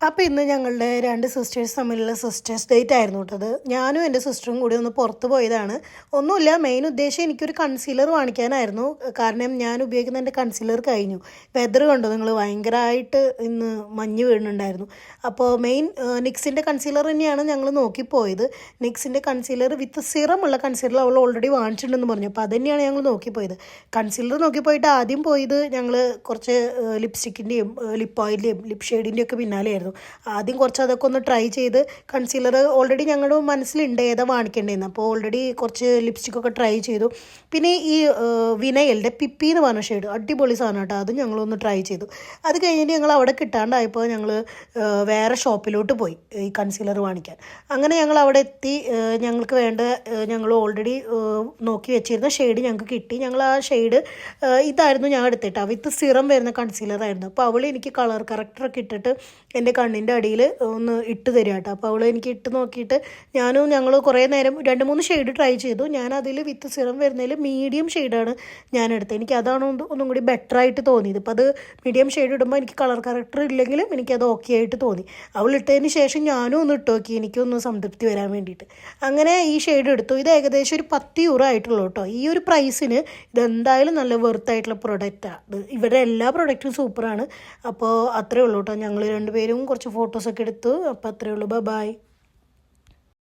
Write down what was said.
അപ്പോൾ ഇന്ന് ഞങ്ങളുടെ രണ്ട് സിസ്റ്റേഴ്സ് തമ്മിലുള്ള സിസ്റ്റേഴ്സ് ഡേറ്റ് ആയിരുന്നു കേട്ടത്. ഞാനും എൻ്റെ സിസ്റ്ററും കൂടി ഒന്ന് പുറത്ത് പോയതാണ്. ഒന്നുമില്ല, മെയിൻ ഉദ്ദേശം എനിക്കൊരു കൺസീലർ വാങ്ങിക്കാനായിരുന്നു. കാരണം ഞാൻ ഉപയോഗിക്കുന്ന എൻ്റെ കൺസീലർ കഴിഞ്ഞു. വെതർ കണ്ടോ നിങ്ങൾ, ഭയങ്കരമായിട്ട് ഇന്ന് മഞ്ഞ് വീഴുന്നുണ്ടായിരുന്നു. അപ്പോൾ മെയിൻ നിക്സിൻ്റെ കൺസീലർ തന്നെയാണ് ഞങ്ങൾ നോക്കിപ്പോയത്. നിക്സിൻ്റെ കൺസീലർ വിത്ത് സിറം ഉള്ള കൺസീലർ അവൾ ഓൾറെഡി വാങ്ങിച്ചിട്ടുണ്ടെന്ന് പറഞ്ഞു. അപ്പോൾ അതുതന്നെയാണ് ഞങ്ങൾ നോക്കിപ്പോയത്. കൺസീലർ നോക്കിപ്പോയിട്ട് ആദ്യം പോയത് ഞങ്ങൾ കുറച്ച് ലിപ്സ്റ്റിക്കിൻ്റെയും ലിപ്പ് ഓയിലിൻ്റെയും ലിപ് ഷെയ്ഡിൻ്റെയും ഒക്കെ പിന്നാലെയായിരുന്നു. ആദ്യം കുറച്ച് അതൊക്കെ ഒന്ന് ട്രൈ ചെയ്ത്, കൺസീലർ ഓൾറെഡി ഞങ്ങളുടെ മനസ്സിലുണ്ട് ഏതാ വാങ്ങിക്കേണ്ടതെന്ന്. അപ്പോൾ ഓൾറെഡി കുറച്ച് ലിപ്സ്റ്റിക്കൊക്കെ ട്രൈ ചെയ്തു. പിന്നെ ഈ വിനയലിൻ്റെ പിപ്പി എന്ന് പറഞ്ഞ ഷെയ്ഡ് അടിപൊളി സാധനം കേട്ടോ, അതും ഞങ്ങളൊന്ന് ട്രൈ ചെയ്തു. അത് കഴിഞ്ഞിട്ട് ഞങ്ങൾ അവിടെ കിട്ടാണ്ടായപ്പോൾ ഞങ്ങൾ വേറെ ഷോപ്പിലോട്ട് പോയി ഈ കൺസീലർ വാങ്ങിക്കാൻ. അങ്ങനെ ഞങ്ങൾ അവിടെ എത്തി. ഞങ്ങൾക്ക് വേണ്ട ഞങ്ങൾ ഓൾറെഡി നോക്കി വെച്ചിരുന്ന ഷെയ്ഡ് ഞങ്ങൾക്ക് കിട്ടി. ഞങ്ങൾ ആ ഷെയ്ഡ് ഇതായിരുന്നു ഞാൻ എടുത്തിട്ട്, വിത്ത് സിറം വരുന്ന കൺസീലറായിരുന്നു. അപ്പോൾ അവൾ എനിക്ക് കളർ കറക്റ്ററൊക്കെ ഇട്ടിട്ട് എൻ്റെ കണ്ണിൻ്റെ അടിയിൽ ഒന്ന് ഇട്ട് തരിക കേട്ടോ. അപ്പോൾ അവൾ എനിക്ക് ഇട്ട് നോക്കിയിട്ട് ഞങ്ങൾ കുറേ നേരം 2-3 ഷെയ്ഡ് ട്രൈ ചെയ്തു. ഞാൻ അതിൽ വിത്ത് സിറം വരുന്നതിൽ മീഡിയം ഷെയ്ഡാണ് ഞാൻ എടുത്തത്. എനിക്ക് അതാണ് ഒന്നും കൂടി ബെറ്ററായിട്ട് തോന്നിയത്. ഇപ്പോൾ അത് മീഡിയം ഷെയ്ഡ് ഇടുമ്പോൾ എനിക്ക് കളർ കറക്റ്റർ ഇല്ലെങ്കിലും എനിക്കത് ഓക്കെ ആയിട്ട് തോന്നി. അവൾ ഇട്ടതിന് ശേഷം ഞാനും ഒന്ന് ഇട്ട് നോക്കി, എനിക്കൊന്ന് സംതൃപ്തി വരാൻ വേണ്ടിയിട്ട്. അങ്ങനെ ഈ ഷെയ്ഡ് എടുത്തു. ഇത് ഏകദേശം ഒരു 10 യൂറോ ആയിട്ടുള്ളൂ കേട്ടോ. ഈ ഒരു പ്രൈസിന് ഇതെന്തായാലും നല്ല വെർത്തായിട്ടുള്ള പ്രൊഡക്റ്റാണ്. ഇവരുടെ എല്ലാ പ്രൊഡക്റ്റും സൂപ്പറാണ്. അപ്പോൾ അത്രയേ ഉള്ളൂ കേട്ടോ. ഞങ്ങൾ രണ്ടുപേരും കുറച്ച് ഫോട്ടോസൊക്കെ എടുത്തു. അപ്പോൾ അത്രയേ ഉള്ളൂ. ബൈ.